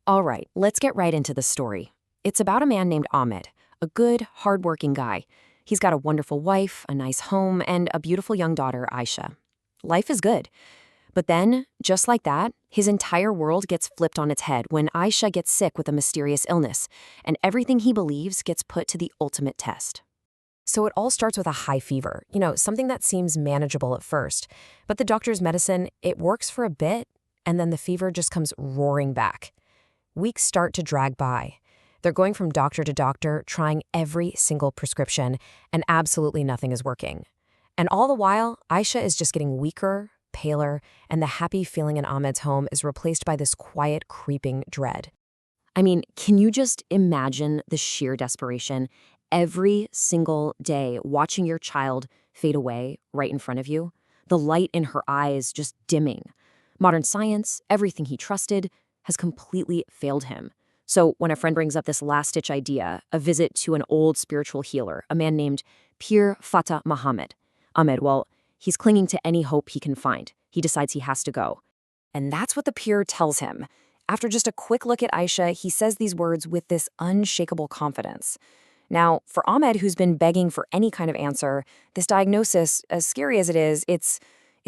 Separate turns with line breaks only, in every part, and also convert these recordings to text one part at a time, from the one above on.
All right, let's get right into the story. It's about a man named Ahmed, a good, hardworking guy. He's got a wonderful wife, a nice home, and a beautiful young daughter, Aisha. Life is good. But then, just like that, his entire world gets flipped on its head when Aisha gets sick with a mysterious illness, and everything he believes gets put to the ultimate test. So it all starts with a high fever, something that seems manageable at first. But the doctor's medicine, it works for a bit, and then the fever just comes roaring back. Weeks start to drag by. They're going from doctor to doctor, trying every single prescription, and absolutely nothing is working. And all the while, Aisha is just getting weaker, paler, and the happy feeling in Ahmed's home is replaced by this quiet, creeping dread. I mean, can you just imagine the sheer desperation every single day watching your child fade away right in front of you? The light in her eyes just dimming. Modern science, everything he trusted, has completely failed him. So when a friend brings up this last-ditch idea, a visit to an old spiritual healer, a man named Pir Fatah Muhammad, Ahmed, well, he's clinging to any hope he can find. He decides he has to go. And that's what the Pir tells him. After just a quick look at Aisha, he says these words with this unshakable confidence. Now, for Ahmed, who's been begging for any kind of answer, this diagnosis, as scary as it is, it's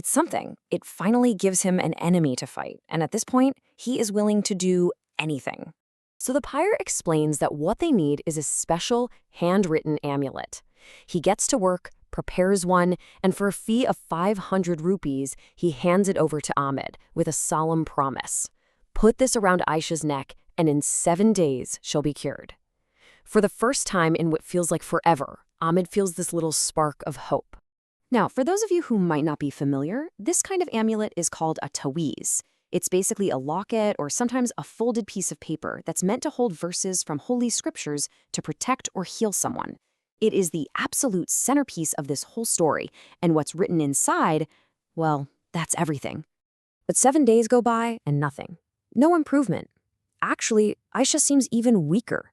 something. It finally gives him an enemy to fight. And at this point, he is willing to do anything. So the Pir explains that what they need is a special, handwritten amulet. He gets to work, prepares one, and for a fee of 500 rupees, he hands it over to Ahmed with a solemn promise. Put this around Aisha's neck, and in 7 days, she'll be cured. For the first time in what feels like forever, Ahmed feels this little spark of hope. Now, for those of you who might not be familiar, this kind of amulet is called a taweez. It's basically a locket or sometimes a folded piece of paper that's meant to hold verses from holy scriptures to protect or heal someone. It is the absolute centerpiece of this whole story, and what's written inside, well, that's everything. But 7 days go by and nothing. No improvement. Actually, Aisha seems even weaker.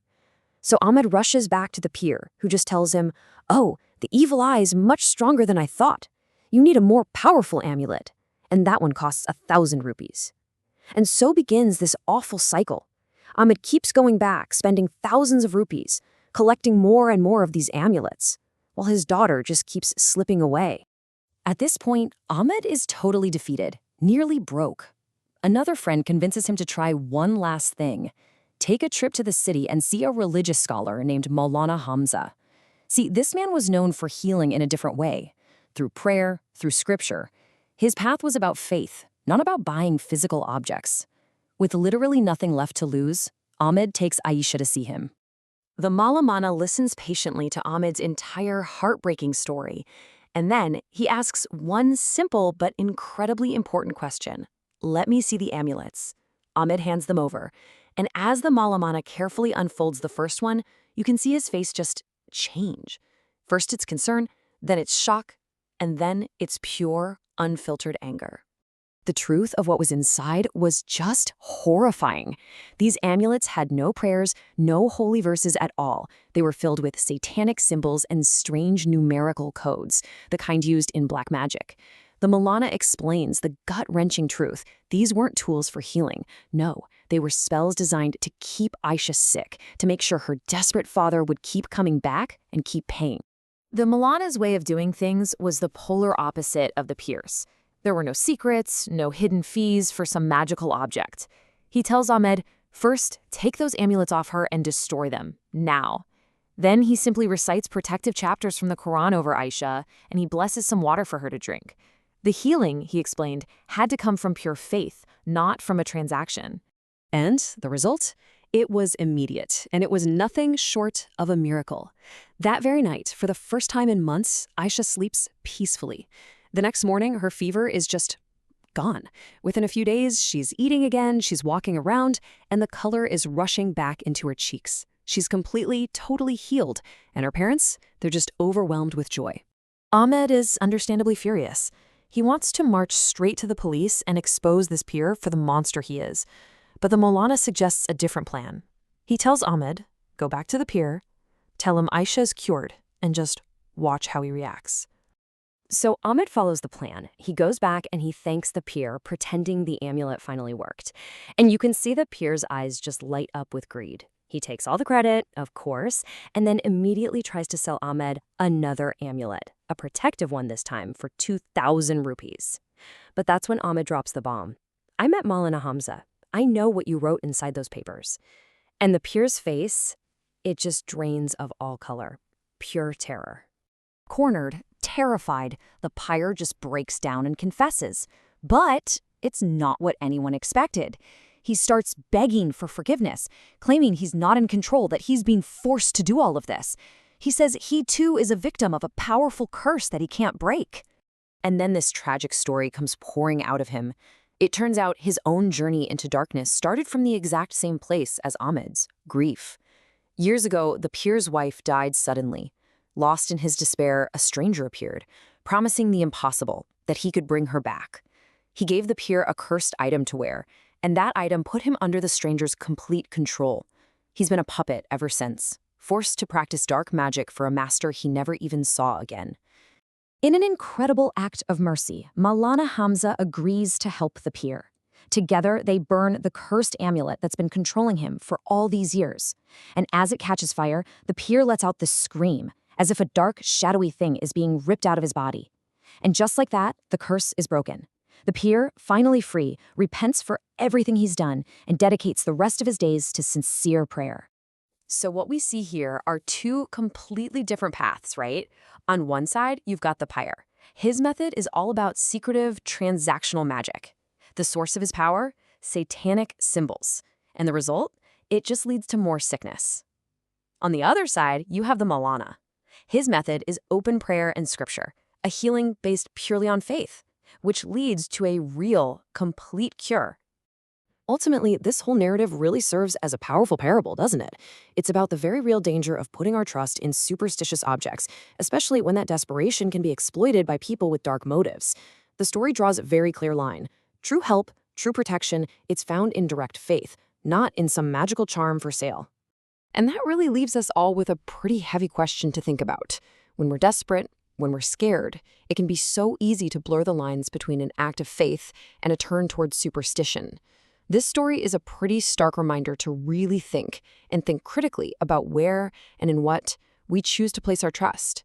So Ahmed rushes back to the Pir, who just tells him, "Oh, the evil eye is much stronger than I thought. You need a more powerful amulet, and that one costs 1,000 rupees." And so begins this awful cycle. Ahmed keeps going back, spending thousands of rupees, collecting more and more of these amulets, while his daughter just keeps slipping away. At this point, Ahmed is totally defeated, nearly broke. Another friend convinces him to try one last thing. Take a trip to the city and see a religious scholar named Maulana Hamza. See, this man was known for healing in a different way, through prayer, through scripture. His path was about faith, not about buying physical objects. With literally nothing left to lose, Ahmed takes Aisha to see him. The Malamana listens patiently to Ahmed's entire heartbreaking story, and then he asks one simple but incredibly important question. "Let me see the amulets." Ahmed hands them over, and as the Malamana carefully unfolds the first one, you can see his face just change. First it's concern, then it's shock, and then it's pure, unfiltered anger. The truth of what was inside was just horrifying. These amulets had no prayers, no holy verses at all. They were filled with satanic symbols and strange numerical codes, the kind used in black magic. The Maulana explains the gut-wrenching truth. These weren't tools for healing. No, they were spells designed to keep Aisha sick, to make sure her desperate father would keep coming back and keep paying. The Maulana's way of doing things was the polar opposite of the Pir's. There were no secrets, no hidden fees for some magical object. He tells Ahmed, first, take those amulets off her and destroy them, now. Then he simply recites protective chapters from the Quran over Aisha, and he blesses some water for her to drink. The healing, he explained, had to come from pure faith, not from a transaction. And the result? It was immediate, and it was nothing short of a miracle. That very night, for the first time in months, Aisha sleeps peacefully. The next morning, her fever is just gone. Within a few days, she's eating again, she's walking around, and the color is rushing back into her cheeks. She's completely, totally healed, and her parents, they're just overwhelmed with joy. Ahmed is understandably furious. He wants to march straight to the police and expose this Pir for the monster he is. But the Maulana suggests a different plan. He tells Ahmed, go back to the Pir, tell him Aisha is cured, and just watch how he reacts. So Ahmed follows the plan. He goes back and he thanks the peer, pretending the amulet finally worked. And you can see the peer's eyes just light up with greed. He takes all the credit, of course, and then immediately tries to sell Ahmed another amulet, a protective one this time, for 2,000 rupees. But that's when Ahmed drops the bomb. I met Maulana Hamza. I know what you wrote inside those papers. And the peer's face, it just drains of all color. Pure terror. Cornered, terrified, the pyre just breaks down and confesses. But it's not what anyone expected. He starts begging for forgiveness, claiming he's not in control, that he's being forced to do all of this. He says he too is a victim of a powerful curse that he can't break. And then this tragic story comes pouring out of him. It turns out his own journey into darkness started from the exact same place as Ahmed's, grief. Years ago, the peer's wife died suddenly. Lost in his despair, a stranger appeared, promising the impossible, that he could bring her back. He gave the peer a cursed item to wear, and that item put him under the stranger's complete control. He's been a puppet ever since, forced to practice dark magic for a master he never even saw again. In an incredible act of mercy, Maulana Hamza agrees to help the peer. Together, they burn the cursed amulet that's been controlling him for all these years. And as it catches fire, the peer lets out this scream, as if a dark, shadowy thing is being ripped out of his body. And just like that, the curse is broken. The peer, finally free, repents for everything he's done and dedicates the rest of his days to sincere prayer. So what we see here are two completely different paths, right? On one side, you've got the pyre. His method is all about secretive, transactional magic. The source of his power? Satanic symbols. And the result? It just leads to more sickness. On the other side, you have the Maulana. His method is open prayer and scripture, a healing based purely on faith, which leads to a real, complete cure. Ultimately, this whole narrative really serves as a powerful parable, doesn't it? It's about the very real danger of putting our trust in superstitious objects, especially when that desperation can be exploited by people with dark motives. The story draws a very clear line. True help, true protection, it's found in direct faith, not in some magical charm for sale. And that really leaves us all with a pretty heavy question to think about. When we're desperate, when we're scared, it can be so easy to blur the lines between an act of faith and a turn towards superstition. This story is a pretty stark reminder to really think and think critically about where and in what we choose to place our trust.